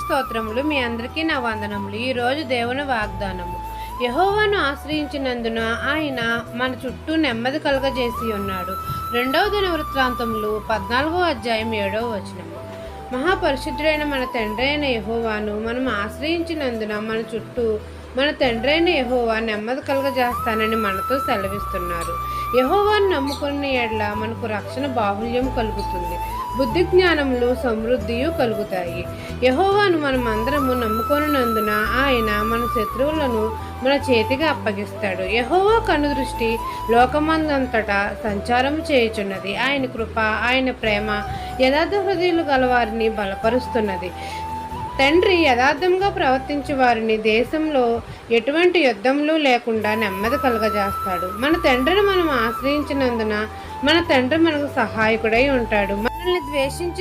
స్తోత్రములు. మీ అందరికీ నా వందనములు. ఈరోజు దేవుని వాగ్దానము. యెహోవాను ఆశ్రయించినందున ఆయన మన చుట్టూ నెమ్మది కలుగజేసి ఉన్నాడు. 2వ దినవృత్తాంతములు 14వ అధ్యాయం 7వ వచనము. మహాపరిశుద్ధుడైన మన తండ్రి అయిన యెహోవాను మనం ఆశ్రయించినందున మన తండ్రి అయిన యెహోవా నెమ్మది కలుగజేస్తానని మనతో సెలవిస్తున్నారు. యెహోవాను నమ్ముకున్న ఎడల మనకు రక్షణ బాహుల్యం కలుగుతుంది. బుద్ధి జ్ఞానములు సమృద్ధియు కలుగుతాయి. యెహోవాను మనం అందరము నమ్ముకొనినందున ఆయన మన శత్రువులను మన చేతికి అప్పగిస్తాడు. యెహోవా కనుదృష్టి లోకమందంతటా సంచారం చేయుచున్నది. ఆయన కృప, ఆయన ప్రేమ యథార్థ హృదయులు గలవారిని బలపరుస్తున్నది. తండ్రి యథార్థంగా ప్రవర్తించే వారిని దేశంలో ఎటువంటి యుద్ధములు లేకుండా నెమ్మది కలుగజేస్తాడు. మన తండ్రిని మనం ఆశ్రయించినందున మన తండ్రి మనకు సహాయకుడై ఉంటాడు. మనల్ని ద్వేషించిన